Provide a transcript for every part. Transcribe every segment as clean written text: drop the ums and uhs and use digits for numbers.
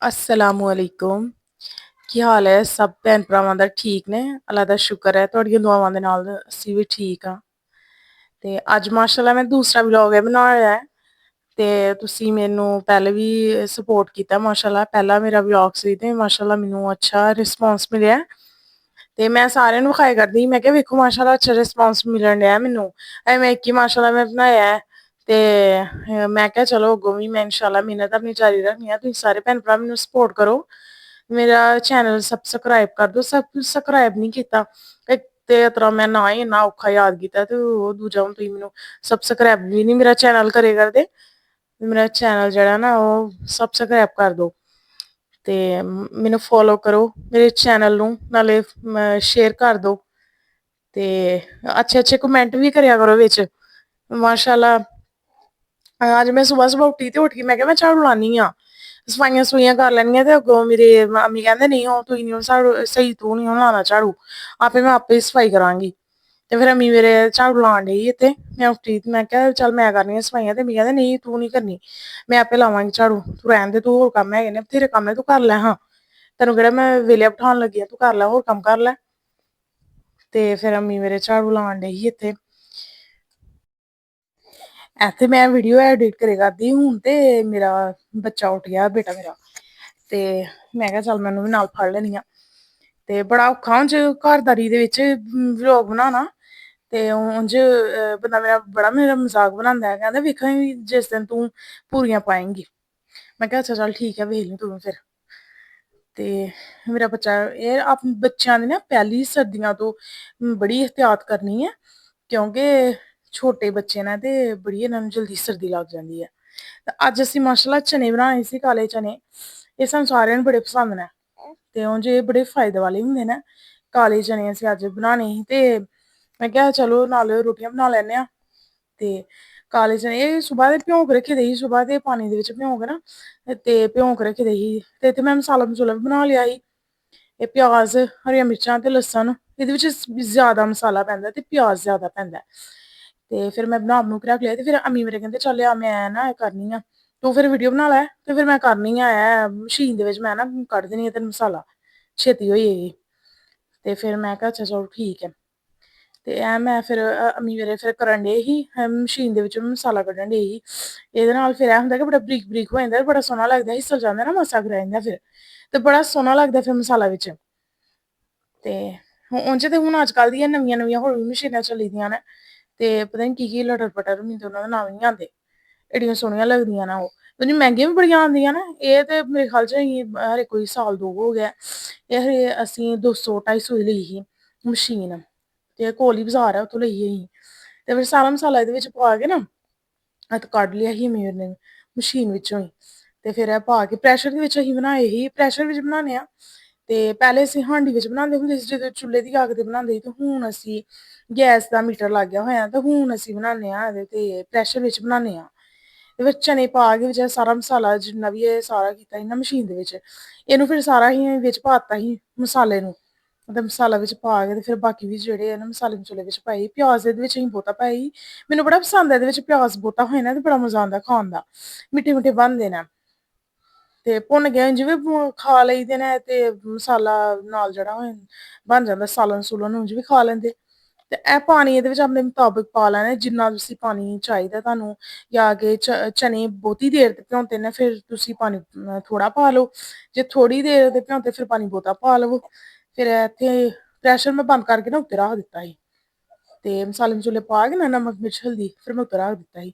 ਅਸਲਾਮੁਅਲੈਕੁਮ। ਕੀ ਹਾਲ ਹੈ? ਸਭ ਭੈਣ ਭਰਾਵਾਂ ਦਾ ਠੀਕ ਨੇ? ਅੱਲਾ ਦਾ ਸ਼ੁਕਰ ਹੈ, ਤੁਹਾਡੀਆਂ ਦੁਆਵਾਂ ਦੇ ਨਾਲ ਅਸੀਂ ਵੀ ਠੀਕ ਆ। ਤੇ ਅੱਜ ਮਾਸ਼ਾਅੱਲਾ ਮੈਂ ਦੂਸਰਾ ਵਲੌਗ ਬਣਾਇਆ ਹੈ। ਤੇ ਤੁਸੀਂ ਮੈਨੂੰ ਪਹਿਲੇ ਵੀ ਸਪੋਰਟ ਕੀਤਾ ਮਾਸ਼ਾਅੱਲਾ। ਪਹਿਲਾ ਮੇਰਾ ਵਲੌਗ ਸੀ ਤੇ ਮਾਸ਼ਾਅੱਲਾ ਮੈਨੂੰ ਅੱਛਾ ਰਿਸਪੌਂਸ ਮਿਲਿਆ। ਤੇ ਮੈਂ ਸਾਰਿਆਂ ਨੂੰ ਵਿਖਾਇਆ ਕਰਦੀ, ਮੈਂ ਕਿਹਾ ਵੇਖੋ ਮਾਸ਼ਾਅੱਲਾ ਅੱਛਾ ਰਿਸਪੌਂਸ ਮਿਲਣ ਡਿਆ ਮੈਨੂੰ। ਮੈਂ ਇੱਕ ਹੀ ਮਾਸ਼ਾਅੱਲਾ ਮੈਂ ਬਣਾਇਆ ਤੇ ਮੈਂ ਕਿਹਾ ਚਲੋ ਅੱਗੋਂ ਵੀ ਮੈਂ ਇਨਸ਼ਾਅੱਲਾ ਮਿਹਨਤ ਆਪਣੀ ਜਾਰੀ ਰੱਖਣੀ ਆ। ਤੁਸੀਂ ਸਾਰੇ ਭੈਣ ਭਰਾ ਮੈਨੂੰ ਸਪੋਰਟ ਕਰੋ। ਮੇਰਾ ਚੈਨਲ ਸਬਸਕ੍ਰਾਈਬ ਕਰ ਦੋ। ਸਬਸਕ੍ਰਾਈਬ ਨਹੀਂ ਕੀਤਾ ਤੇ ਤਰ੍ਹਾਂ ਮੈਂ ਨਾ ਹੀ ਇੰਨਾ ਔਖਾ ਯਾਦ ਕੀਤਾ ਤੇ ਉਹ ਦੂਜਾ ਹੁਣ ਤੁਸੀਂ ਮੈਨੂੰ ਸਬਸਕ੍ਰਾਈਬ ਵੀ ਨਹੀਂ ਮੇਰਾ ਚੈਨਲ ਕਰੇ ਕਰਦੇ। ਮੇਰਾ ਚੈਨਲ ਜਿਹੜਾ ਨਾ ਉਹ ਸਬਸਕ੍ਰਾਈਬ ਕਰ ਦੋ ਤੇ ਮੈਨੂੰ ਫੋਲੋ ਕਰੋ ਮੇਰੇ ਚੈਨਲ ਨੂੰ, ਨਾਲੇ ਸ਼ੇਅਰ ਕਰ ਦੋ ਤੇ ਅੱਛੇ ਅੱਛੇ ਕਮੈਂਟ ਵੀ ਕਰਿਆ ਕਰੋ ਵਿੱਚ ਮਾਸ਼ਾਅੱਲਾ। ਅੱਜ ਮੈਂ ਸੁਬਾਹ ਸੁਬਾਹ ਉੱਠੀ ਤੇ ਉੱਠ ਕੇ ਮੈਂ ਕਿਹਾ ਮੈਂ ਝਾੜੂ ਲਾਨੀ ਆ, ਸਫਾਈਆਂ ਸਫੂਈਆਂ ਕਰ ਲੈਣੀਆਂ। ਤੇ ਅੱਗੋਂ ਮੇਰੇ ਮੰਮੀ ਕਹਿੰਦੇ ਨਹੀਂ ਉਹ ਤੁਸੀਂ ਨੀ ਸਹੀ, ਤੂੰ ਨੀ ਲਾਉਣਾ ਝਾੜੂ, ਮੈਂ ਆਪੇ ਸਫਾਈ ਕਰਾਂਗੀ। ਤੇ ਫਿਰ ਅੰਮੀ ਮੇਰੇ ਝਾੜੂ ਲਾਉਣ ਡਈ ਤੇ ਮੈਂ ਉੱਠੀ ਤੇ ਮੈਂ ਕਿਹਾ ਚੱਲ ਮੈਂ ਕਰਨੀ ਆ ਸਫਾਈਆਂ। ਤੇ ਮੰਮੀ ਕਹਿੰਦੇ ਨਹੀਂ ਤੂੰ ਨੀ ਕਰਨੀ, ਮੈਂ ਆਪੇ ਲਾਵਾਂਗੀ ਝਾੜੂ, ਤੂੰ ਰਹਿਣ ਦੇ, ਤੂੰ ਹੋਰ ਕੰਮ ਹੈਗੇ ਨੇ ਬਥੇਰੇ ਕੰਮ ਨੇ, ਤੂੰ ਕਰ ਲੈ ਹਾਂ, ਤੈਨੂੰ ਕਿਹੜਾ ਮੈਂ ਵੇਲੇ ਬਿਠਾਉਣ ਲੱਗੀ ਆ, ਤੂੰ ਕਰ ਲੈ ਹੋਰ ਕੰਮ ਕਰ ਲੈ। ਤੇ ਫਿਰ ਅੰਮੀ ਮੇਰੇ ਝਾੜੂ ਲਾਉਣ ਡਈ ਸੀ ਇੱਥੇ। ਇੱਥੇ ਮੈਂ ਵੀਡੀਓ ਐਡਿਟ ਕਰੇ ਕਰਦੀ ਹੁਣ ਤੇ ਮੇਰਾ ਬੱਚਾ ਉੱਠ ਗਿਆ, ਬੇਟਾ ਮੇਰਾ। ਤੇ ਮੈਂ ਕਿਹਾ ਚੱਲ ਮੈਨੂੰ ਵੀ ਨਾਲ ਫੜ ਲੈਣੀ ਆ। ਤੇ ਬੜਾ ਔਖਾ ਉਂਝ ਘਰਦਾਰੀ ਦੇ ਵਿੱਚ ਵਲੌਗ ਬਣਾਉਣਾ। ਤੇ ਉਂਝ ਬੰਦਾ ਮੇਰਾ ਮਜ਼ਾਕ ਬਣਾਉਂਦਾ ਹੈ, ਕਹਿੰਦਾ ਵੇਖਾਂਗੀ ਜਿਸ ਦਿਨ ਤੂੰ ਪੂਰੀਆਂ ਪਾਏਂਗੀ। ਮੈਂ ਕਿਹਾ ਅੱਛਾ ਚੱਲ ਠੀਕ ਹੈ ਵੇਖ ਲਈ ਤੂੰ ਫਿਰ। ਤੇ ਮੇਰਾ ਬੱਚਾ ਇਹ ਬੱਚਿਆਂ ਦੀ ਨਾ ਪਹਿਲੀ ਸਰਦੀਆਂ ਤੋਂ ਬੜੀ ਇਹਤਿਆਤ ਕਰਨੀ ਹੈ, ਕਿਉਂਕਿ ਛੋਟੇ ਬੱਚੇ ਨੇ ਤੇ ਬੜੀ ਇਹਨਾਂ ਨੂੰ ਜਲਦੀ ਸਰਦੀ ਲੱਗ ਜਾਂਦੀ ਹੈ। ਅੱਜ ਅਸੀਂ ਮਾਸ਼ਾਅੱਲਾ ਚਨੇ ਬਣਾਏ ਸੀ, ਕਾਲੇ ਚਨੇ। ਇਹ ਸਾਨੂੰ ਸਾਰਿਆਂ ਨੂੰ ਬੜੇ ਪਸੰਦ ਨੇ ਤੇ ਉਂਝ ਇਹ ਬੜੇ ਫਾਇਦੇ ਵਾਲੇ ਹੁੰਦੇ ਨੇ। ਕਾਲੇ ਚਨੇ ਅਸੀਂ ਅੱਜ ਬਣਾਉਣੇ ਸੀ ਤੇ ਮੈਂ ਕਿਹਾ ਚਲੋ ਨਾਲ ਰੋਟੀਆਂ ਬਣਾ ਲੈਂਦੇ ਹਾਂ। ਤੇ ਕਾਲੇ ਚਨੇ ਇਹ ਸੁਬਾਹ ਦੇ ਭਿਉਂ ਕੇ ਰੱਖੇ ਦੇ ਸੀ, ਸੁਬਾਹ ਦੇ ਪਾਣੀ ਦੇ ਵਿੱਚ ਭਿਉਂ ਕੇ ਨਾ ਤੇ ਭਿਉਂ ਕੇ ਰੱਖੇ ਦੇ ਸੀ। ਤੇ ਇੱਥੇ ਮੈਂ ਮਸਾਲਾ ਮਸੂਲਾ ਵੀ ਬਣਾ ਲਿਆ ਸੀ। ਇਹ ਪਿਆਜ਼, ਹਰੀਆਂ ਮਿਰਚਾਂ ਤੇ ਲਸਣ, ਇਹਦੇ ਵਿੱਚ ਜ਼ਿਆਦਾ ਮਸਾਲਾ ਪੈਂਦਾ ਤੇ ਪਿਆਜ਼ ਜ਼ਿਆਦਾ ਪੈਂਦਾ। ਤੇ ਫਿਰ ਮੈਂ ਬਣਾ ਬਣੂ ਕੇ ਰੱਖ ਲਿਆ। ਤੇ ਫਿਰ ਅੰਮੀ ਮੇਰੇ ਕਹਿੰਦੇ ਚੱਲ ਆ ਮੈਂ ਨਾ ਕਰਨੀ ਆ, ਤੂੰ ਫਿਰ ਵੀਡੀਓ ਬਣਾ ਲੈ। ਤੇ ਫਿਰ ਮੈਂ ਕਰਨੀ ਆ ਮਸ਼ੀਨ ਦੇ ਵਿੱਚ, ਮੈਂ ਨਾ ਕੱਢ ਦੇਣੀ ਆ ਤੈਨੂੰ ਮਸਾਲਾ, ਛੇਤੀ ਹੋ ਜਾਏਗੀ। ਤੇ ਫਿਰ ਮੈਂ ਕਿਹਾ ਅੱਛਾ ਚਲੋ ਠੀਕ ਹੈ। ਤੇ ਐ ਮੈਂ ਫਿਰ ਅੰਮੀ ਮੇਰੇ ਫਿਰ ਕਰਨ ਡੇ ਸੀ ਮਸ਼ੀਨ ਦੇ ਵਿੱਚ ਮਸਾਲਾ ਕੱਢਣ ਡੇ ਸੀ। ਇਹਦੇ ਨਾਲ ਫਿਰ ਇਹ ਹੁੰਦਾ ਕਿ ਬੜਾ ਬਰੀਕ ਬਰੀਕ ਹੋ ਜਾਂਦਾ, ਬੜਾ ਸੋਹਣਾ ਲੱਗਦਾ, ਹਿੱਸਲ ਜਾਂਦਾ ਨਾ ਮਾਸਾ ਕੁ ਰਹਿ ਜਾਂਦਾ ਫਿਰ, ਤੇ ਬੜਾ ਸੋਹਣਾ ਲੱਗਦਾ ਫਿਰ ਮਸਾਲਾ ਵਿੱਚ। ਤੇ ਉਂਝ ਤੇ ਹੁਣ ਅੱਜ ਕੱਲ੍ਹ ਦੀਆਂ ਨਵੀਆਂ ਨਵੀਆਂ ਹੋਰ ਵੀ ਮਸ਼ੀਨਾਂ ਚੱਲੀ ਦੀਆਂ ਨੇ ਤੇ ਪਤਾ ਨੀ ਕੀ ਕੀ ਲਟਰ ਪਟਰ ਮੈਨੂੰ ਤੇ ਉਹਨਾਂ ਦੇ ਨਾਮ ਨੀ ਆਉਂਦੇ। ਐਡੀਆਂ ਸੋਹਣੀਆਂ ਲੱਗਦੀਆਂ ਨਾ ਉਹ ਮਹਿੰਗੀਆਂ ਵੀ ਬੜੀਆਂ ਆਉਂਦੀਆਂ ਨਾ। ਇਹ ਤੇ ਮੇਰੇ ਖਿਆਲ ਚ ਹਰੇ ਕੋਈ ਸਾਲ ਦੋ ਹੋ ਗਿਆ, ਇਹ ਅਸੀਂ 200 250 ਦੀ ਲਈ ਸੀ ਮਸ਼ੀਨ। ਤੇ ਕੋਲ ਹੀ ਬਾਜ਼ਾਰ ਆ ਉੱਥੋਂ ਲਈ ਅਸੀਂ। ਤੇ ਫਿਰ ਸਾਰਾ ਮਸਾਲਾ ਇਹਦੇ ਵਿੱਚ ਪਾ ਕੇ ਨਾ ਕੱਢ ਲਿਆ ਸੀ ਮੇਰੇ ਨੇ ਮਸ਼ੀਨ ਵਿੱਚੋਂ ਹੀ। ਤੇ ਫਿਰ ਇਹ ਪਾ ਕੇ ਪ੍ਰੈਸ਼ਰ ਦੇ ਵਿੱਚ ਅਸੀਂ ਬਣਾਏ ਸੀ, ਪ੍ਰੈਸ਼ਰ ਵਿੱਚ ਬਣਾਉਂਦੇ ਹਾਂ। ਤੇ ਪਹਿਲੇ ਅਸੀਂ ਹਾਂਡੀ ਵਿੱਚ ਬਣਾਉਂਦੇ ਹੁੰਦੇ ਸੀ ਜਦੋਂ ਚੁੱਲ੍ਹੇ ਦੀ ਅੱਗ ਤੇ ਬਣਾਉਂਦੇ ਸੀ, ਤੇ ਹੁਣ ਅਸੀਂ ਗੈਸ ਦਾ ਮੀਟਰ ਲੱਗ ਗਿਆ ਹੋਇਆ ਤੇ ਹੁਣ ਅਸੀਂ ਬਣਾਉਂਦੇ ਹਾਂ ਇਹਦੇ ਤੇ ਪ੍ਰੈਸ਼ਰ ਵਿੱਚ ਬਣਾਉਂਦੇ ਹਾਂ। ਤੇ ਵਿੱਚ ਚਨੇ ਪਾ ਕੇ ਵਿੱਚ ਸਾਰਾ ਮਸਾਲਾ ਜਿੰਨਾ ਵੀ ਇਹ ਸਾਰਾ ਕੀਤਾ ਸੀ ਨਾ ਮਸ਼ੀਨ ਦੇ ਵਿੱਚ, ਇਹਨੂੰ ਫਿਰ ਸਾਰਾ ਹੀ ਵਿੱਚ ਪਾ ਦਿੱਤਾ ਸੀ ਮਸਾਲੇ ਨੂੰ। ਮਤਲਬ ਮਸਾਲਾ ਵਿੱਚ ਪਾ ਕੇ ਤੇ ਫਿਰ ਬਾਕੀ ਵੀ ਜਿਹੜੇ ਆ ਨਾ ਮਸਾਲੇ ਮਸੂਲੇ ਵਿੱਚ ਪਾਏ, ਪਿਆਜ਼ ਇਹਦੇ ਵਿੱਚ ਅਸੀਂ ਬਹੁਤਾ ਪਾਏ ਸੀ। ਮੈਨੂੰ ਬੜਾ ਪਸੰਦ ਹੈ ਇਹਦੇ ਵਿੱਚ ਪਿਆਜ ਬਹੁਤਾ ਹੋਏ ਨਾ ਤੇ ਬੜਾ ਮਜ਼ਾ ਆਉਂਦਾ ਖਾਣ ਦਾ, ਮਿੱਠੇ ਮਿੱਠੇ ਬਣਦੇ ਨੇ। ਤੇ ਭੁੰਨ ਕੇ ਜਿਵੇਂ ਖਾ ਲਈਦੇ ਨੇ ਤੇ ਮਸਾਲਾ ਨਾਲ ਜਿਹੜਾ ਬਣ ਜਾਂਦਾ ਸਾਲਣ ਸੂਲਨ ਉਂਝ ਵੀ ਖਾ ਲੈਂਦੇ। ਤੇ ਇਹ ਪਾਣੀ ਇਹਦੇ ਵਿੱਚ ਆਪਣੇ ਮੁਤਾਬਿਕ ਪਾ ਲੈਣਾ ਜਿੰਨਾ ਤੁਸੀਂ ਪਾਣੀ ਚਾਹੀਦਾ ਤੁਹਾਨੂੰ, ਜਾਂ ਕੇ ਚਨੇ ਬਹੁਤੀ ਦੇਰ ਤੇ ਭਿਉਂਤੇ ਨੇ ਫਿਰ ਤੁਸੀਂ ਪਾਣੀ ਥੋੜਾ ਪਾ ਲਓ, ਜੇ ਥੋੜ੍ਹੀ ਦੇਰ ਦੇ ਭਿਉਂਤੇ ਫਿਰ ਪਾਣੀ ਬਹੁਤਾ ਪਾ ਲਵੋ। ਫਿਰ ਇੱਥੇ ਪ੍ਰੈਸ਼ਰ ਮੈਂ ਬੰਦ ਕਰਕੇ ਨਾ ਉੱਤੇ ਰੱਖ ਦਿੱਤਾ ਸੀ। ਤੇ ਮਸਾਲੇ ਮਸੂਲੇ ਪਾ ਕੇ ਨਾ ਨਮਕ ਮਿਰਚ ਹਲਦੀ ਫਿਰ ਮੈਂ ਉੱਤੇ ਰੱਖ ਦਿੱਤਾ ਸੀ।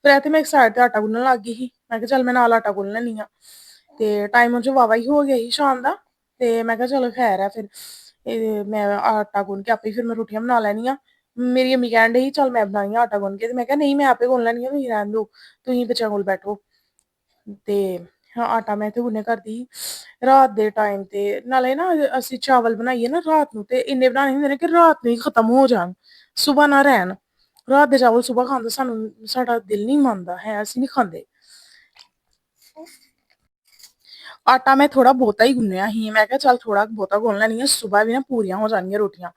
ਫਿਰ ਇੱਥੇ ਮੈਂ ਇੱਕ ਸਾਈਡ ਤੇ ਆਟਾ ਗੁੰਨਣ ਲੱਗ ਗਈ ਸੀ, ਮੈਂ ਕਿਹਾ ਚੱਲ ਮੈਂ ਨਾਲ ਆਟਾ ਗੁੰਨ ਲੈਂਦੀ ਹਾਂ। ਤੇ ਟਾਈਮ ਉਹ ਵਾਵਾ ਹੀ ਹੋ ਗਿਆ ਸੀ ਸ਼ਾਮ ਦਾ, ਤੇ ਮੈਂ ਕਿਹਾ ਚਲੋ ਖੈਰ ਆ ਫਿਰ ਮੈਂ ਆਟਾ ਗੁੰਨ ਕੇ ਆਪੇ ਫਿਰ ਮੈਂ ਰੋਟੀਆਂ ਬਣਾ ਲੈਣੀਆਂ। ਮੇਰੀ ਅੰਮੀ ਕਹਿਣ ਡਈ ਸੀ ਚੱਲ ਮੈਂ ਬਣਾਈ ਆ ਆਟਾ ਗੁੰਨ ਕੇ, ਤੇ ਮੈਂ ਕਿਹਾ ਨਹੀਂ ਮੈਂ ਆਪੇ ਗੁੰਨ ਲੈਣੀ ਆ ਤੁਸੀਂ ਰਹਿਣ ਦੋ, ਤੁਸੀਂ ਬੱਚਿਆਂ ਕੋਲ ਬੈਠੋ। ਤੇ ਆਟਾ ਮੈਂ ਇੱਥੇ ਗੁੰਨਿਆ ਕਰਦੀ ਸੀ ਰਾਤ ਦੇ ਟਾਈਮ ਤੇ, ਨਾਲੇ ਨਾ ਅਸੀਂ ਚਾਵਲ ਬਣਾਈਏ ਨਾ ਰਾਤ ਨੂੰ ਤੇ ਇੰਨੇ ਬਣਾਣੇ ਹੁੰਦੇ ਨੇ ਕਿ ਰਾਤ ਨੂੰ ਹੀ ਖ਼ਤਮ ਹੋ ਜਾਣ, ਸੁਬਾਹ ਨਾ ਰਹਿਣ। ਰਾਤ ਦੇ ਚਾਵਲ ਸੁਬਾਹ ਖਾਣ ਦਾ ਸਾਡਾ ਦਿਲ ਨੀ ਮੰਨਦਾ ਹੈ, ਅਸੀਂ ਨੀ ਖਾਂਦੇ। ਆਟਾ ਮੈਂ ਥੋੜਾ ਬਹੁਤਾ ਹੀ ਗੁੰਨਿਆ ਸੀ, ਮੈਂ ਕਿਹਾ ਚੱਲ ਥੋੜਾ ਬਹੁਤਾ ਗੁੰਨ ਲੈਣੀ ਆ ਸੁਬਾਹ ਵੀ ਨਾ ਪੂਰੀਆਂ ਹੋ ਜਾਣਗੀਆਂ ਰੋਟੀਆਂ।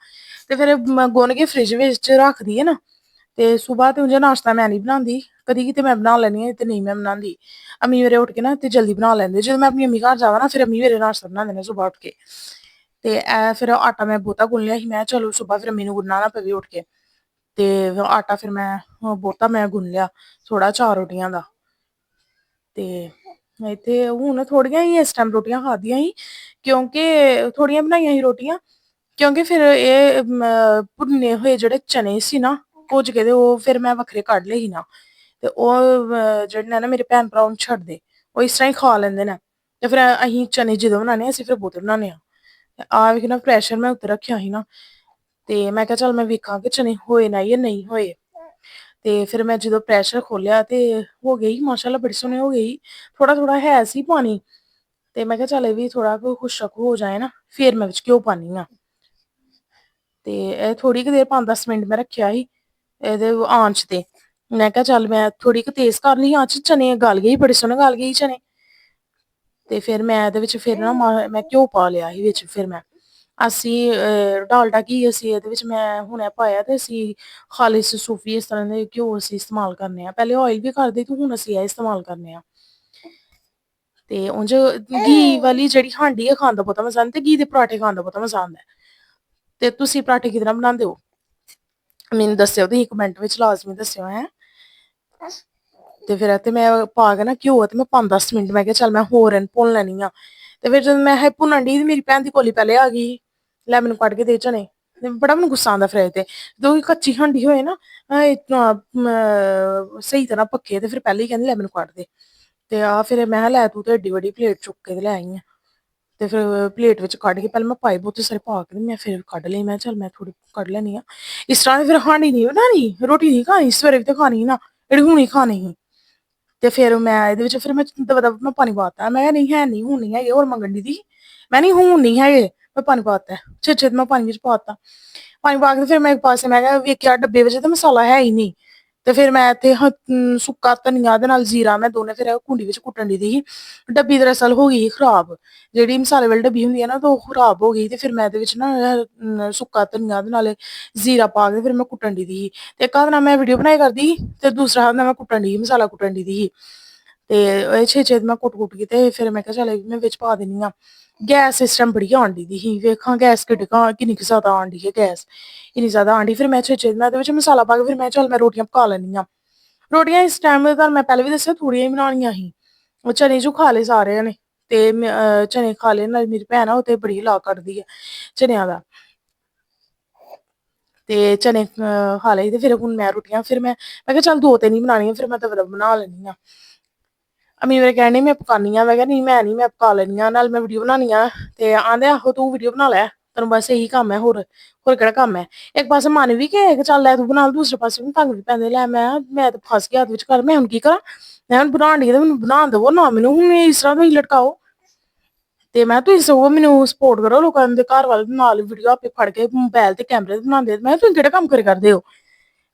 ਤੇ ਫਿਰ ਗੁੰਨ ਕੇ ਫਰਿੱਜ ਵਿੱਚ ਰੱਖਦੀਏ ਨਾ ਤੇ ਸੁਬਾਹ ਤੇ ਉਂਝ ਨਾਸ਼ਤਾ ਮੈਂ ਨਹੀਂ ਬਣਾਉਂਦੀ, ਕਦੀ ਕਿਤੇ ਮੈਂ ਬਣਾ ਲੈਂਦੀ ਹਾਂ ਤੇ ਨਹੀਂ ਮੈਂ ਬਣਾਉਂਦੀ। ਅੰਮੀ ਮੇਰੇ ਉੱਠ ਕੇ ਨਾ ਤੇ ਜਲਦੀ ਬਣਾ ਲੈਂਦੇ, ਜਦੋਂ ਮੈਂ ਆਪਣੀ ਅੰਮੀ ਘਰ ਜਾਵਾਂ ਨਾ ਫਿਰ ਅੰਮੀ ਮੇਰੇ ਨਾਸ਼ਤਾ ਬਣਾਉਂਦੇ ਨੇ ਸੁਬਾਹ ਉੱਠ ਕੇ। ਤੇ ਇਹ ਫਿਰ ਆਟਾ ਮੈਂ ਬਹੁਤਾ ਗੁੰਨ ਲਿਆ ਸੀ, ਮੈਂ ਚਲੋ ਸੁਬਾਹ ਫਿਰ ਅੰਮੀ ਨੂੰ ਗੁੰਨਣਾ ਨਾ ਪਵੇ ਉੱਠ ਕੇ। ਤੇ ਆਟਾ ਫਿਰ ਮੈਂ ਬਹੁਤਾ ਮੈਂ ਗੁੰਨ ਲਿਆ ਥੋੜਾ 4 ਰੋਟੀਆਂ ਦਾ। ਤੇ ਇੱਥੇ ਹੁਣ ਥੋੜੀਆਂ ਹੀ ਇਸ ਟਾਈਮ ਰੋਟੀਆਂ ਖਾਧੀਆਂ ਸੀ, ਕਿਉਂਕਿ ਥੋੜੀਆਂ ਬਣਾਈਆਂ ਸੀ ਰੋਟੀਆਂ, ਕਿਉਂਕਿ ਫਿਰ ਇਹ ਭੁੰਨੇ ਹੋਏ ਜਿਹੜੇ ਚਨੇ ਸੀ ਨਾ ਭੁੱਜ ਕੇ, ਤੇ ਉਹ ਫਿਰ ਮੈਂ ਵੱਖਰੇ ਕੱਢ ਲਏ ਸੀ ਨਾ, ਤੇ ਉਹ ਜਿਹੜੇ ਨੇ ਨਾ ਮੇਰੇ ਭੈਣ ਭਰਾ ਨੂੰ ਛੱਡਦੇ, ਉਹ ਇਸ ਤਰ੍ਹਾਂ ਹੀ ਖਾ ਲੈਂਦੇ ਨੇ। ਤੇ ਫਿਰ ਅਸੀਂ ਚਨੇ ਜਦੋਂ ਬਣਾਉਂਦੇ ਹਾਂ ਅਸੀਂ ਫਿਰ ਬਹੁਤੇ ਬਣਾਉਂਦੇ ਹਾਂ। ਆਹ ਵੇਖ ਨਾ ਪ੍ਰੈਸ਼ਰ ਮੈਂ ਉੱਤੇ ਰੱਖਿਆ ਸੀ ਨਾ, ਤੇ ਮੈਂ ਕਿਹਾ ਚੱਲ ਮੈਂ ਵੇਖਾਂ ਕਿ ਚਨੇ ਹੋਏ ਨਾ ਜਾਂ ਨਹੀਂ ਹੋਏ। ਤੇ ਫਿਰ ਮੈਂ ਜਦੋਂ ਪ੍ਰੈਸ਼ਰ ਖੋਲਿਆ ਤੇ ਹੋ ਗਈ ਮਾਸ਼ਾਅੱਲਾ ਬੜੀ ਸੋਹਣੇ ਹੋ ਗਈ। ਥੋੜਾ ਥੋੜਾ ਹੈ ਸੀ ਪਾਣੀ, ਤੇ ਮੈਂ ਕਿਹਾ ਚੱਲ ਇਹ ਵੀ ਥੋੜਾ ਕੁ ਖੁਸ਼ਕ ਹੋ ਜਾਏ ਨਾ ਫੇਰ ਮੈਂ ਵਿੱਚ ਘਿਓ ਪਾਉਣੀ ਆ। ਤੇ ਇਹ ਥੋੜੀ ਕੁ ਦੇਰ 5-10 ਮਿੰਟ ਮੈਂ ਰੱਖਿਆ ਸੀ ਇਹਦੇ ਆਂਚ ਤੇ। ਮੈਂ ਕਿਹਾ ਚੱਲ ਮੈਂ ਥੋੜ੍ਹੀ ਕੁ ਤੇਜ਼ ਕਰ ਲਈ ਆਂਚ, ਚਨੇ ਗਲ ਗਏ ਬੜੇ ਸੋਹਣੇ ਗਲ ਗਏ ਚਨੇ। ਤੇ ਫਿਰ ਮੈਂ ਇਹਦੇ ਵਿੱਚ ਫਿਰ ਨਾ ਮੈਂ ਘਿਓ ਪਾ ਲਿਆ ਸੀ ਵਿੱਚ, ਫਿਰ ਮੈਂ ਅਸੀਂ ਡਾਲਡਾ ਘੀ ਅਸੀਂ ਇਹਦੇ ਵਿੱਚ ਮੈਂ ਹੁਣੇ ਪਾਇਆ, ਤੇ ਅਸੀਂ ਖਾਲਿਸ ਸੂਫੀ ਇਸ ਤਰ੍ਹਾਂ ਦੇ ਘਿਓ ਅਸੀਂ ਇਸਤੇਮਾਲ ਕਰਨੇ ਆ, ਪਹਿਲੇ ਓਇਲ ਵੀ ਕਰਦੇ ਤੇ ਹੁਣ ਅਸੀਂ ਇਹ ਇਸਤੇਮਾਲ ਕਰਨੇ ਆ। ਤੇ ਉਂਝ ਘੀ ਵਾਲੀ ਜਿਹੜੀ ਹਾਂਡੀ ਆ ਖਾਣ ਦਾ ਬਹੁਤਾ ਮਜ਼ਾ ਆਉਂਦਾ, ਤੇ ਘੀ ਦੇ ਪਰਾਂਠੇ ਖਾਣ ਦਾ ਬਹੁਤਾ ਮਜ਼ਾ ਆਉਂਦਾ। ਤੇ ਤੁਸੀਂ ਪਰਾਂਠੇ ਕਿਹਦੇ ਨਾਲ ਬਣਾਉਂਦੇ ਹੋ? ਮੈਨੂੰ ਦੱਸਿਓ, ਤੁਸੀਂ ਕਮੈਂਟ ਵਿੱਚ ਲਾਜ਼ਮੀ ਦੱਸਿਓ ਹੈਂ। ਤੇ ਫਿਰ ਇੱਥੇ ਮੈਂ ਪਾ ਕੇ ਨਾ ਘਿਓ, ਤੇ ਮੈਂ 5-10 ਮਿੰਟ ਮੈਂ ਕਿਹਾ ਚੱਲ ਮੈਂ ਹੋਰ ਇਹਨੂੰ ਭੁੰਨ ਲੈਣੀ ਆ। ਤੇ ਫਿਰ ਜਦੋਂ ਮੈਂ ਇਹ ਭੁੰਨਣ ਡਈ, ਮੇਰੀ ਭੈਣ ਦੀ ਕੋਲੀ ਪਹਿਲੇ ਆ ਗਈ, ਲੈ ਮੈਨੂੰ ਕੱਢ ਕੇ ਦੇ ਚਨੇ। ਬੜਾ ਮੈਨੂੰ ਗੁੱਸਾ ਆਉਂਦਾ ਫਿਰ ਇਹ ਤੇ, ਜਦੋਂ ਕੱਚੀ ਹਾਂਡੀ ਹੋਏ ਨਾ ਸਹੀ ਤਰ੍ਹਾਂ ਪੱਕੇ, ਤੇ ਫਿਰ ਪਹਿਲੇ ਹੀ ਕਹਿੰਦੀ ਲੈ ਮੈਨੂੰ ਕੱਢ ਦੇ। ਤੇ ਆਹ ਫਿਰ ਮੈਂ ਕਿਹਾ ਲੈ ਤੂੰ ਤੇ ਏਡੀ ਵੱਡੀ ਪਲੇਟ ਚੁੱਕ ਕੇ ਤੇ ਲੈ ਆਈ ਆ। ਤੇ ਫਿਰ ਪਲੇਟ ਵਿੱਚ ਕੱਢ ਕੇ ਪਹਿਲਾਂ ਮੈਂ ਪਾਏ ਬਹੁਤੇ ਸਾਰੇ ਪਾ ਕੇ, ਮੈਂ ਫਿਰ ਕੱਢ ਲਈ, ਮੈਂ ਚੱਲ ਮੈਂ ਥੋੜੀ ਕੱਢ ਲੈਣੀ ਆ। ਇਸ ਤਰ੍ਹਾਂ ਫਿਰ ਹਾਂਡੀ ਨੀ ਬਣਾਉਣੀ, ਰੋਟੀ ਨੀ ਖਾਣੀ ਸਵੇਰੇ ਵੀ ਤਾਂ ਖਾਣੀ ਨਾ, ਜਿਹੜੀ ਹੁਣੀ ਖਾਣੀ ਸੀ। ਤੇ ਫਿਰ ਮੈਂ ਇਹਦੇ ਵਿੱਚ ਫਿਰ ਮੈਂ ਦਬਾ ਦਬ ਮੈਂ ਪਾਣੀ ਪਾਤਾ, ਮੈਂ ਕਿਹਾ ਨਹੀਂ ਹੈ ਨੀ ਹੁਣ ਨੀ ਹੈਗੇ, ਹੋਰ ਮੰਗਣ ਦੀ ਦੀ ਮੈਂ ਨਹੀਂ ਹੁਣ ਨੀ ਹੈਗੇ, ਮੈਂ ਪਾਣੀ ਪਾਤਾ ਛੇਤੀ ਛੇਤੀ ਮੈਂ ਪਾਣੀ ਵਿੱਚ ਪਾਤਾ। ਪਾਣੀ ਪਾ ਕੇ ਫਿਰ ਮੈਂ ਇੱਕ ਪਾਸੇ ਮੈਂ ਕਿਹਾ ਵੇਖਿਆ ਡੱਬੇ ਵਿੱਚ ਤਾਂ ਮਸਾਲਾ ਹੈ ਹੀ ਨਹੀਂ। ਤੇ ਫਿਰ ਮੈਂ ਇੱਥੇ ਸੁੱਕਾ ਧਨੀਆ ਦੇ ਨਾਲ ਜ਼ੀਰਾ ਮੈਂ ਦੋਨੇ ਫਿਰ ਕੁੰਡੀ ਵਿੱਚ ਕੁੱਟਣ ਦੀ ਸੀ। ਡੱਬੀ ਦਰਅਸਲ ਹੋ ਗਈ ਸੀ ਖਰਾਬ, ਜਿਹੜੀ ਮਸਾਲੇ ਵਾਲੀ ਡੱਬੀ ਹੁੰਦੀ ਹੈ ਨਾ, ਉਹ ਖਰਾਬ ਹੋ ਗਈ। ਤੇ ਫਿਰ ਮੈਂ ਇਹਦੇ ਵਿੱਚ ਨਾ ਸੁੱਕਾ ਧਨੀਆ ਦੇ ਨਾਲ ਜ਼ੀਰਾ ਪਾ ਕੇ ਫਿਰ ਮੈਂ ਕੁੱਟਣ ਦੀ ਸੀ। ਤੇ ਇੱਕ ਹੱਥ ਨਾਲ ਮੈਂ ਵੀਡੀਓ ਬਣਾਈ ਕਰਦੀ ਸੀ, ਤੇ ਦੂਸਰਾ ਹੱਥ ਨਾਲ ਮੈਂ ਕੁੱਟਣ ਦੀ ਸੀ, ਮਸਾਲਾ ਕੁੱਟਣ ਦੀ ਸੀ। ਤੇ ਇਹ ਛੇ ਛੇ ਮੈਂ ਕੁੱਟ ਕੁੱਟ ਕੇ ਤੇ ਫਿਰ ਮੈਂ ਕਿਹਾ ਚੱਲ ਮੈਂ ਵਿੱਚ ਪਾ ਦਿੰਦੀ ਹਾਂ। ਗੈਸ ਇਸ ਟਾਈਮ ਬੜੀ ਆਉਣ ਦੀ ਸੀ, ਵੇਖਾਂ ਗੈਸ ਕਿੰਨੀ ਕੁ ਜ਼ਿਆਦਾ ਆਉਣ ਡਈ ਹੈ ਗੈਸ। ਇੰਨੀ ਜ਼ਿਆਦਾ ਆਂਡੀ, ਫਿਰ ਮੈਂ ਛੇ ਮੈਂ ਉਹਦੇ ਵਿੱਚ ਮਸਾਲਾ ਪਾ ਕੇ ਫਿਰ ਮੈਂ ਚੱਲ ਮੈਂ ਰੋਟੀਆਂ ਪਕਾ ਲੈਂਦੀ ਹਾਂ। ਰੋਟੀਆਂ ਇਸ ਟਾਈਮ ਤੁਹਾਨੂੰ ਮੈਂ ਪਹਿਲਾਂ ਵੀ ਦੱਸਿਆ ਥੋੜੀਆਂ ਹੀ ਬਣਾਉਣੀਆਂ ਸੀ, ਉਹ ਚਨੇ ਚੂ ਖਾ ਲਏ ਸਾਰਿਆਂ ਨੇ। ਤੇ ਚਨੇ ਖਾ ਲਏ, ਨਾਲ ਮੇਰੀ ਭੈਣ ਆ ਉਹ ਤੇ ਬੜੀ ਲਾ ਕੱਢਦੀ ਆ ਚਨਿਆਂ ਦਾ। ਤੇ ਚਨੇ ਖਾ ਲਏ, ਤੇ ਫਿਰ ਹੁਣ ਮੈਂ ਰੋਟੀਆਂ ਫਿਰ ਮੈਂ ਕਿਹਾ ਚੱਲ 2-3 ਹੀ ਬਣਾਉਣੀਆਂ, ਫਿਰ ਮੈਂ ਦਬਾ ਦਬ ਬਣਾ ਲੈਂਦੀ ਹਾਂ। ਅਮੀ ਮੇਰੇ ਕਹਿਣ ਡਈ ਮੈਂ ਪਕਾਨੀ ਆ, ਮੈਂ ਕਿਹਾ ਨਹੀਂ ਮੈਂ ਨੀ ਮੈਂ ਪਕਾ ਲੈਂਦੀ ਹਾਂ, ਨਾਲ ਮੈਂ ਵੀਡੀਓ ਬਣਾਉਣੀ ਆ। ਤੇ ਆਂਦੇ ਆਹੋ ਤੂੰ ਵੀਡੀਓ ਬਣਾ ਲੈ, ਤੈਨੂੰ ਬਸ ਇਹੀ ਕੰਮ ਹੈ, ਹੋਰ ਕਿਹੜਾ ਕੰਮ ਹੈ। ਇੱਕ ਪਾਸੇ ਮਨ ਵੀ ਕਿ ਚੱਲ ਲੈ ਤੂੰ ਬਣਾ, ਦੂਸਰੇ ਪਾਸੇ ਵੀ ਤੰਗ ਵੀ ਪੈਂਦੇ ਲੈ ਮੈਂ ਤਾਂ ਫਸ ਗਿਆ ਹੱਥ ਵਿੱਚ ਕਰ ਮੈਂ ਹੁਣ ਕੀ ਕਰਾਂ। ਮੈਂ ਹੁਣ ਬਣਾਉਣ ਡਈ ਤੇ ਮੈਨੂੰ ਬਣਾਉਣ ਦਵੋ ਨਾ, ਮੈਨੂੰ ਹੁਣ ਇਸ ਤਰ੍ਹਾਂ ਤੁਸੀਂ ਲਟਕਾਓ। ਤੇ ਮੈਂ ਤੁਸੀਂ ਸਗੋਂ ਮੈਨੂੰ ਸਪੋਰਟ ਕਰੋ, ਲੋਕਾਂ ਦੇ ਘਰ ਵਾਲੇ ਨਾਲ ਵੀਡੀਓ ਆਪੇ ਫੜ ਕੇ ਮੋਬਾਇਲ ਤੇ ਕੈਮਰੇ ਤੇ ਬਣਾਉਂਦੇ, ਮੈਂ ਕਿਹਾ ਤੁਸੀਂ ਕਿਹੜੇ ਕੰਮ ਕਰੇ ਕਰਦੇ ਹੋ।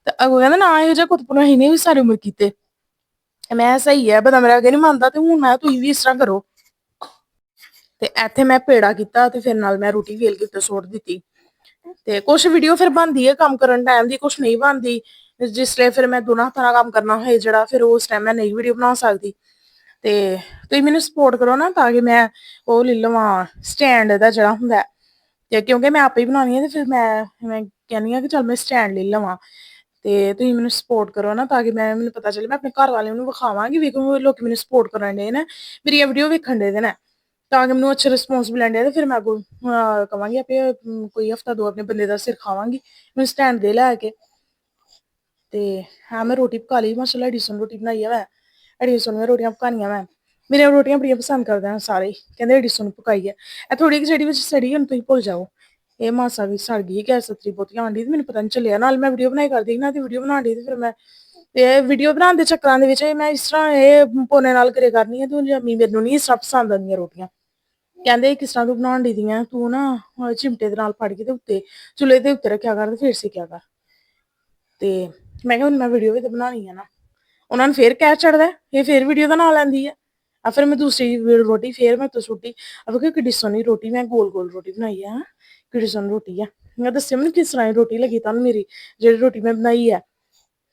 ਤੇ ਅਗੋ ਕਹਿੰਦਾ ਨਾ ਇਹੋ ਜਿਹਾ ਕੁੱਤ ਅਸੀਂ ਨੇ ਵੀ ਸਾਰੀ ਉਮਰ ਕੀਤੇ। ਮੈਂ ਸਹੀ ਹੈ ਬੰਦਾ ਮੇਰਾ ਅੱਗੇ ਨੀ ਮੰਨਦਾ, ਤੇ ਹੁਣ ਮੈਂ ਤੁਸੀਂ ਵੀ ਇਸ ਤਰ੍ਹਾਂ ਕਰੋ। ਤੇ ਇੱਥੇ ਮੈਂ ਪੇੜਾ ਕੀਤਾ, ਤੇ ਫਿਰ ਨਾਲ ਮੈਂ ਰੋਟੀ ਵੇਲ ਕੇ ਉੱਤੇ ਸੁੱਟ ਦਿੱਤੀ। ਤੇ ਕੁਛ ਵੀਡੀਓ ਫਿਰ ਬਣਦੀ ਹੈ ਕੰਮ ਕਰਨ ਟਾਈਮ ਦੀ, ਕੁਛ ਨਹੀਂ ਬਣਦੀ। ਜਿਸ ਲਈ ਫਿਰ ਮੈਂ ਦੋਨਾਂ ਹੱਥਾਂ ਨਾਲ ਕੰਮ ਕਰਨਾ ਹੋਏ ਜਿਹੜਾ, ਫਿਰ ਉਸ ਟਾਈਮ ਮੈਂ ਨਹੀਂ ਵੀਡੀਓ ਬਣਾ ਸਕਦੀ। ਤੇ ਤੁਸੀਂ ਮੈਨੂੰ ਸਪੋਰਟ ਕਰੋ ਨਾ, ਤਾਂ ਕਿ ਮੈਂ ਉਹ ਲੈ ਲਵਾਂ ਸਟੈਂਡ ਦਾ ਜਿਹੜਾ ਹੁੰਦਾ। ਤੇ ਕਿਉਂਕਿ ਮੈਂ ਆਪੇ ਹੀ ਬਣਾਉਣੀ ਆ, ਤੇ ਫਿਰ ਮੈਂ ਕਹਿੰਦੀ ਹਾਂ ਕਿ ਚੱਲ ਮੈਂ ਸਟੈਂਡ ਲੈ ਲਵਾਂ। ਤੇ ਤੁਸੀਂ ਮੈਨੂੰ ਸਪੋਰਟ ਕਰੋ ਨਾ, ਤਾਂ ਕਿ ਮੈਨੂੰ ਪਤਾ ਚੱਲੇ, ਮੈਂ ਆਪਣੇ ਘਰ ਵਾਲਿਆਂ ਨੂੰ ਵਿਖਾਵਾਂਗੀ ਵੇਖੋ ਲੋਕੀ ਮੈਨੂੰ ਸਪੋਰਟ ਕਰਨ ਡੇ ਨੇ, ਮੇਰੀਆਂ ਵੀਡੀਓ ਵੇਖਣ ਡੇ ਨੇ। ਤਾਂ ਕਿ ਮੈਨੂੰ ਅੱਛਾ ਰਿਸਪੋਂਸ ਮਿਲਣ ਡਿਆ, ਤੇ ਫਿਰ ਮੈਂ ਅੱਗੋਂ ਕਹਾਂਗੀ ਆਪੇ ਕੋਈ ਹਫ਼ਤਾ ਦੋ ਆਪਣੇ ਬੰਦੇ ਦਾ ਸਿਰ ਖਾਵਾਂਗੀ ਮੈਨੂੰ ਸਟੈਂਡ ਦੇ ਲੈ ਕੇ। ਤੇ ਹਾਂ ਮੈਂ ਰੋਟੀ ਪਕਾ ਲਈ ਮਾਸ਼ਾਅੱਲਾ ਐਡੀ ਸੋਹਣੀ ਰੋਟੀ ਬਣਾਈ ਆ ਮੈਂ, ਐਡੀਆਂ ਸੋਹਣੀਆਂ ਰੋਟੀਆਂ ਪਕਾਈਆਂ ਮੈਂ। ਮੇਰੀਆਂ ਰੋਟੀਆਂ ਬੜੀਆਂ ਪਸੰਦ ਕਰਦੇ ਨੇ ਸਾਰੇ, ਕਹਿੰਦੇ ਐਡੀ ਸੋਹਣੀ ਪਕਾਈ ਹੈ। ਇਹ ਥੋੜੀ ਜਿਹੀ ਜਿਹੜੀ ਵਿੱਚ ਸੜੀ ਹੁਣ ਤੁਸੀਂ ਭੁੱਲ ਜਾਓ, ਇਹ ਮਾਸਾ ਵੀ ਸੜ ਗਈ ਗੈਸ ਸਤਰੀ ਬਹੁਤੀ ਆਉਣ ਡਈ, ਤੇ ਮੈਨੂੰ ਪਤਾ ਨੀ ਚੱਲਿਆ, ਨਾਲ ਮੈਂ ਵੀਡੀਓ ਬਣਾਈ ਕਰਦੀ ਨਾ ਤੇ ਵੀਡੀਓ ਬਣਾਉਣ ਡਈ, ਤੇ ਫਿਰ ਮੈਂ ਤੇ ਵੀਡੀਓ ਬਣਾਉਣ ਦੇ ਚੱਕਰਾਂ ਦੇ ਵਿੱਚ ਮੈਂ ਇਸ ਤਰ੍ਹਾਂ ਇਹ ਪੋਨੇ ਨਾਲ ਕਰਿਆ ਕਰਨੀ ਆ, ਤੇ ਮੈਨੂੰ ਨੀ ਇਸ ਤਰ੍ਹਾਂ ਪਸੰਦ ਆਉਂਦੀਆਂ ਰੋਟੀਆਂ। ਕਹਿੰਦੇ ਕਿਸ ਤਰ੍ਹਾਂ ਤੂੰ ਬਣਾਉਣ ਡਈ ਦੀਆਂ, ਤੂੰ ਨਾ ਚਿਮਟੇ ਦੇ ਨਾਲ ਫੜ ਕੇ ਤੇ ਉੱਤੇ ਚੁੱਲ੍ਹੇ ਦੇ ਉੱਤੇ ਰੱਖਿਆ ਕਰ, ਤੇ ਫਿਰ ਸੇਕਿਆ ਕਰ। ਤੇ ਮੈਂ ਕਿਹਾ ਹੁਣ ਮੈਂ ਵੀਡੀਓ ਵੀ ਤਾਂ ਬਣਾਉਣੀ ਆ ਨਾ, ਉਹਨਾ ਨੂੰ ਫੇਰ ਕਹਿ ਚੜ੍ਹਦਾ ਇਹ ਫੇਰ ਵੀਡੀਓ ਦਾ ਨਾਂ ਲੈਂਦੀ ਆ। ਆ ਫਿਰ ਮੈਂ ਦੂਸਰੀ ਰੋਟੀ ਫੇਰ ਮੈਂ ਉੱਤੇ ਸੁੱਟੀ, ਆ ਵੇਖੋ ਕਿੱਡੀ ਸੋਹਣੀ ਰੋਟੀ ਮੈਂ ਗੋਲ ਗੋਲ ਰੋਟੀ ਬਣਾਈ ਆ, ਕਿੱਡੀ ਸੋਹਣੀ ਰੋਟੀ ਆ। ਮੈਂ ਦੱਸਿਆ ਮੈਨੂੰ ਕਿਸ ਤਰ੍ਹਾਂ ਦੀ ਰੋਟੀ ਲੱਗੀ ਤੁਹਾਨੂੰ ਮੇਰੀ ਜਿਹੜੀ ਰੋਟੀ ਮੈਂ ਬਣਾਈ ਹੈ।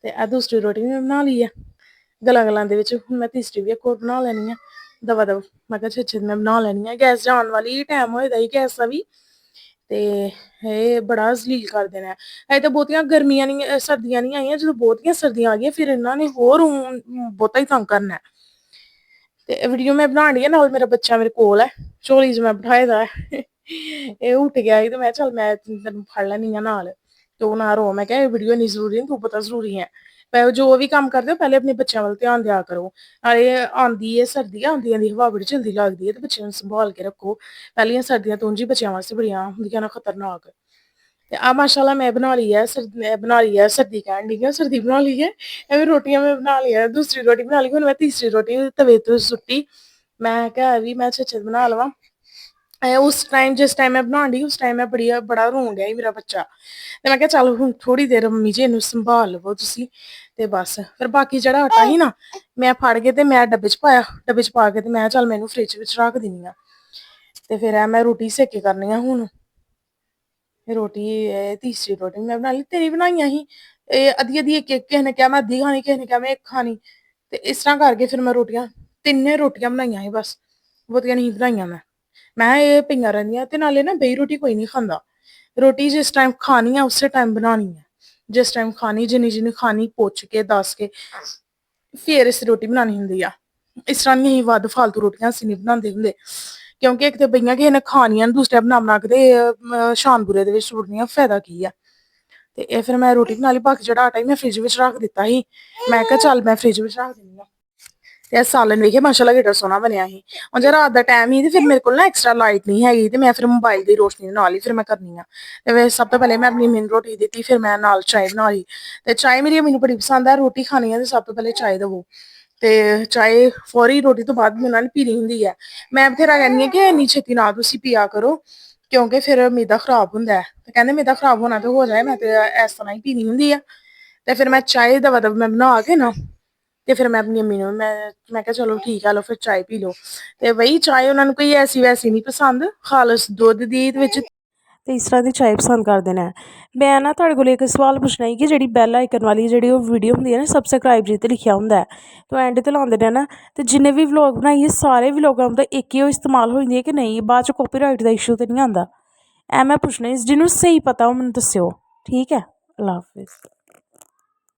ਤੇ ਆ ਦੂਸਰੀ ਰੋਟੀ ਮੈਂ ਬਣਾ ਲਈ ਆ ਗਲਾਂ ਗਲਾਂ ਦੇ ਵਿੱਚ। ਹੁਣ ਮੈਂ ਤੀਸਰੀ ਵੀ ਇੱਕ ਹੋਰ ਬਣਾ ਲੈਣੀ ਆ ਦਵਾ ਦਵ। ਮੈਂ ਕਿਹਾ ਛੇ ਮੈਂ ਬਣਾ ਲੈਣੀ ਆ, ਗੈਸ ਜਾਣ ਵਾਲੀ ਟਾਈਮ ਹੋਏਦਾ ਹੀ ਗੈਸ ਦਾ ਵੀ। ਤੇ ਇਹ ਬੜਾ ਜ਼ਲੀਲ ਕਰਦੇ ਨੇ। ਅਜੇ ਤਾਂ ਬਹੁਤੀਆਂ ਗਰਮੀਆਂ ਨਹੀਂ ਸਰਦੀਆਂ ਨਹੀਂ ਆਈਆਂ, ਜਦੋਂ ਬਹੁਤੀਆਂ ਸਰਦੀਆਂ ਆ ਗਈਆਂ ਫਿਰ ਇਹਨਾਂ ਨੇ ਹੋਰ ਬਹੁਤਾ ਹੀ ਤੰਗ ਕਰਨਾ। ਤੇ ਵੀਡੀਓ ਮੈਂ ਬਣਾਉਣ ਡਈ ਆ, ਨਾਲ ਮੇਰਾ ਬੱਚਾ ਮੇਰੇ ਕੋਲ ਹੈ, ਝੋਲੀ 'ਚ ਮੈਂ ਬਿਠਾਏ ਦਾ। ਇਹ ਉੱਠ ਗਿਆ ਸੀ ਤੇ ਮੈਂ ਚੱਲ ਮੈਂ ਤੈਨੂੰ ਫੜ ਲੈਣੀ ਆ ਨਾਲ, ਤੂੰ ਨਾ ਰੋ। ਮੈਂ ਕਿਹਾ ਇਹ ਵੀਡੀਓ ਨਹੀਂ ਜ਼ਰੂਰੀ, ਤੂੰ ਪਤਾ ਜ਼ਰੂਰੀ ਹੈ। ਜੋ ਵੀ ਕੰਮ ਕਰਦੇ ਹੋ ਪਹਿਲੇ ਆਪਣੇ ਬੱਚਿਆਂ ਵੱਲ ਧਿਆਨ ਦਿਆ ਕਰੋ। ਨਾਲੇ ਆਉਂਦੀ ਹੈ ਸਰਦੀ, ਆਉਂਦੀ ਆਂਦੀ ਹਵਾ ਬੜੀ ਜਲਦੀ ਲੱਗਦੀ ਹੈ, ਤੇ ਬੱਚਿਆਂ ਨੂੰ ਸੰਭਾਲ ਕੇ ਰੱਖੋ। ਪਹਿਲੀਆਂ ਸਰਦੀਆਂ ਤੋਂ ਉਂਝ ਹੀ ਬੱਚਿਆਂ ਵਾਸਤੇ ਬੜੀਆਂ ਹੁੰਦੀਆਂ ਨਾ ਖਤਰਨਾਕ। ਤੇ ਆ ਮਾਸ਼ਾਅੱਲਾ ਮੈਂ ਬਣਾ ਲਈ ਹੈ ਸਰਦੀ ਕਹਿਣ ਡਈ ਆ, ਸਰਦੀ ਬਣਾ ਲਈ ਹੈ। ਐਵੇਂ ਰੋਟੀਆਂ ਮੈਂ ਬਣਾ ਲਈਆਂ, ਦੂਸਰੀ ਰੋਟੀ ਬਣਾ ਲਈ। ਹੁਣ ਮੈਂ ਤੀਸਰੀ ਰੋਟੀ ਤਵੇ ਤੋਂ ਸੁੱਟੀ। ਮੈਂ ਕਿਹਾ ਵੀ ਮੈਂ ਛੇ ਬਣਾ ਲਵਾਂ। ਉਸ ਟਾਈਮ ਜਿਸ ਟਾਈਮ ਮੈਂ ਬਣਾਉਣ ਡਈ ਉਸ ਟਾਈਮ ਮੈਂ ਬੜਾ ਰੋਣ ਡਿਆ ਸੀ ਮੇਰਾ ਬੱਚਾ। ਤੇ ਮੈਂ ਕਿਹਾ ਚੱਲ ਹੁਣ ਥੋੜੀ ਦੇਰ ਮੰਮੀ ਜੀ ਇਹਨੂੰ ਸੰਭਾਲ ਲਵੋ ਤੁਸੀਂ। ਤੇ ਬਸ ਫਿਰ ਬਾਕੀ ਜਿਹੜਾ ਆਟਾ ਸੀ ਨਾ, ਮੈਂ ਫੜ ਕੇ ਤੇ ਮੈਂ ਡੱਬੇ 'ਚ ਪਾਇਆ। ਡੱਬੇ 'ਚ ਪਾ ਕੇ ਤੇ ਮੈਂ ਚੱਲ ਮੈਨੂੰ ਫਰਿੱਜ ਵਿੱਚ ਰੱਖ ਦਿੰਦੀ ਆ। ਤੇ ਫਿਰ ਮੈਂ ਰੋਟੀ ਸੇਕੇ ਕਰਨੀ ਆ ਹੁਣ। ਰੋਟੀ ਤੀਸਰੀ ਰੋਟੀ ਮੈਂ ਬਣਾ ਲਈ, 3 ਬਣਾਈਆਂ ਸੀ। ਇਹ ਅੱਧੀ ਅੱਧੀ ਇੱਕ ਕਿਸੇ ਨੇ ਕਿਹਾ ਮੈਂ ਅੱਧੀ ਖਾਣੀ, ਕਿਸੇ ਨੇ ਕਿਹਾ ਮੈਂ ਇੱਕ ਖਾਣੀ। ਤੇ ਇਸ ਤਰ੍ਹਾਂ ਕਰਕੇ ਫਿਰ ਮੈਂ ਰੋਟੀਆਂ 3 ਰੋਟੀਆਂ ਬਣਾਈਆਂ ਸੀ ਬਸ, ਬਹੁਤੀਆਂ ਨਹੀਂ ਬਣਾਈਆਂ ਮੈਂ ਇਹ ਪਈਆਂ ਰਹਿੰਦੀਆਂ। ਤੇ ਨਾਲੇ ਨਾ ਬੇਹੀ ਰੋਟੀ ਕੋਈ ਨਹੀਂ ਖਾਂਦਾ। ਰੋਟੀ ਜਿਸ ਟਾਈਮ ਖਾਣੀ ਆ ਉਸੇ ਟਾਈਮ ਬਣਾਉਣੀ ਹੈ। ਜਿਸ ਟਾਈਮ ਖਾਣੀ ਜਿੰਨੀ ਖਾਣੀ ਪੁੱਛ ਕੇ ਦੱਸ ਕੇ ਫਿਰ ਅਸੀਂ ਰੋਟੀ ਬਣਾਉਣੀ ਹੁੰਦੀ ਆ। ਇਸ ਤਰ੍ਹਾਂ ਨਹੀਂ ਅਸੀਂ ਵੱਧ ਫਾਲਤੂ ਰੋਟੀਆਂ ਅਸੀਂ ਨਹੀਂ ਬਣਾਉਂਦੇ ਹੁੰਦੇ, ਕਿਉਂਕਿ ਇੱਕ ਤਾਂ ਬਈਆਂ ਕਿਸੇ ਨੇ ਖਾਣੀਆਂ ਦੂਸਰਾ ਬਣਾ ਕੇ ਤੇ ਸ਼ਾਨ ਬੁਰੇ ਦੇ ਵਿੱਚ ਸੁੱਟਣੀਆਂ, ਫਾਇਦਾ ਕੀ ਆ। ਤੇ ਇਹ ਫਿਰ ਮੈਂ ਰੋਟੀ ਬਣਾ ਲਈ। ਬਾਕੀ ਜਿਹੜਾ ਆਟਾ ਸੀ ਮੈਂ ਫਰਿੱਜ ਵਿੱਚ ਰੱਖ ਦਿੱਤਾ ਸੀ। ਮੈਂ ਕਿਹਾ ਚੱਲ ਮੈਂ ਫਰਿੱਜ ਵਿੱਚ ਰੱਖ ਦਿੰਦੀ ਹਾਂ। ਤੇ ਸਾਲਨ ਵੇਖਿਆ ਮਾਸ਼ਾਅੱਲਾ ਕਿੱਡਾ ਸੋਹਣਾ ਬਣਿਆ ਸੀ। ਹੁਣ ਜੇ ਰਾਤ ਦਾ ਟਾਈਮ ਹੀ ਤੇ ਫਿਰ ਮੇਰੇ ਕੋਲ ਨਾ ਐਕਸਟਰਾ ਲਾਈਟ ਨਹੀਂ ਹੈਗੀ, ਤੇ ਮੈਂ ਫਿਰ ਮੋਬਾਈਲ ਦੀ ਰੋਸ਼ਨੀ ਨਾਲ ਹੀ ਫਿਰ ਮੈਂ ਕਰਨੀ ਆ। ਤੇ ਸਭ ਤੋਂ ਪਹਿਲੇ ਮੈਂ ਆਪਣੀ ਮੰਮੀ ਨੂੰ ਰੋਟੀ ਦਿੱਤੀ, ਫਿਰ ਮੈਂ ਨਾਲ ਚਾਹ ਬਣਾ ਲਈ। ਤੇ ਚਾਹ ਮੇਰੀ ਮੰਮੀ ਨੂੰ ਬੜੀ ਪਸੰਦ ਆ। ਰੋਟੀ ਖਾਣੀ ਆ ਤੇ ਸਭ ਤੋਂ ਪਹਿਲੇ ਚਾਹ ਦੇਵੋ। ਤੇ ਚਾਹ ਫੌਰੀ ਰੋਟੀ ਤੋਂ ਬਾਅਦ ਉਹਨਾਂ ਨੇ ਪੀਣੀ ਹੁੰਦੀ ਹੈ। ਮੈਂ ਬਥੇਰਾ ਕਹਿੰਦੀ ਹਾਂ ਕਿ ਇੰਨੀ ਛੇਤੀ ਨਾ ਤੁਸੀਂ ਪੀਆ ਕਰੋ, ਕਿਉਂਕਿ ਫਿਰ ਮੈਦਾ ਖਰਾਬ ਹੁੰਦਾ। ਤੇ ਕਹਿੰਦੇ ਮੈਦਾ ਖਰਾਬ ਹੋਣਾ ਤੇ ਹੋ ਜਾਏ, ਮੈਂ ਤੇ ਇਸ ਤਰ੍ਹਾਂ ਹੀ ਪੀਣੀ ਹੁੰਦੀ ਆ। ਤੇ ਫਿਰ ਮੈਂ ਚਾਹ ਦਵਾ ਦਵ ਮੈਂ ਬਣਾ ਕੇ ਨਾ, ਤੇ ਫਿਰ ਮੈਂ ਆਪਣੀ ਮੰਮੀ ਨੂੰ ਮੈਂ ਕਿਹਾ ਚਲੋ ਠੀਕ ਆ ਲਓ ਫਿਰ ਚਾਹ ਪੀ ਲਓ। ਤੇ ਬਈ ਚਾਹ ਉਹਨਾਂ ਨੂੰ ਕੋਈ ਐਸੀ ਵੈਸੀ ਨਹੀਂ ਪਸੰਦ, ਖਾਲਸ ਦੁੱਧ ਦੀ ਵਿੱਚ ਤੇ ਇਸ ਤਰ੍ਹਾਂ ਦੀ ਚਾਹ ਪਸੰਦ ਕਰਦੇ ਨੇ। ਮੈਂ ਨਾ ਤੁਹਾਡੇ ਕੋਲ ਇੱਕ ਸਵਾਲ ਪੁੱਛਣਾ ਸੀ ਕਿ ਜਿਹੜੀ ਬੈਲ ਆਈਕਨ ਵਾਲੀ ਜਿਹੜੀ ਉਹ ਵੀਡੀਓ ਹੁੰਦੀ ਹੈ ਨਾ, ਸਬਸਕ੍ਰਾਈਬ ਜੀ 'ਤੇ ਲਿਖਿਆ ਹੁੰਦਾ, ਤਾਂ ਐਂਡ 'ਤੇ ਲਾਉਂਦੇ ਨੇ ਨਾ। ਤੇ ਜਿੰਨੇ ਵੀ ਵਲੋਗ ਬਣਾਈਏ ਸਾਰੇ ਵਲੋਗਾਂ ਦਾ ਇੱਕ ਹੀ ਉਹ ਇਸਤੇਮਾਲ ਹੋ ਜਾਂਦੀ ਹੈ ਕਿ ਨਹੀਂ, ਬਾਅਦ 'ਚ ਕਾਪੀਰਾਈਟ ਦਾ ਇਸ਼ੂ ਤਾਂ ਨਹੀਂ ਆਉਂਦਾ। ਐ ਮੈਂ ਪੁੱਛਣਾ ਜਿਹਨੂੰ ਸਹੀ ਪਤਾ ਉਹ ਮੈਨੂੰ ਦੱਸਿਓ, ਠੀਕ ਹੈ। ਅੱਲਾ ਹਾਫਿਜ਼।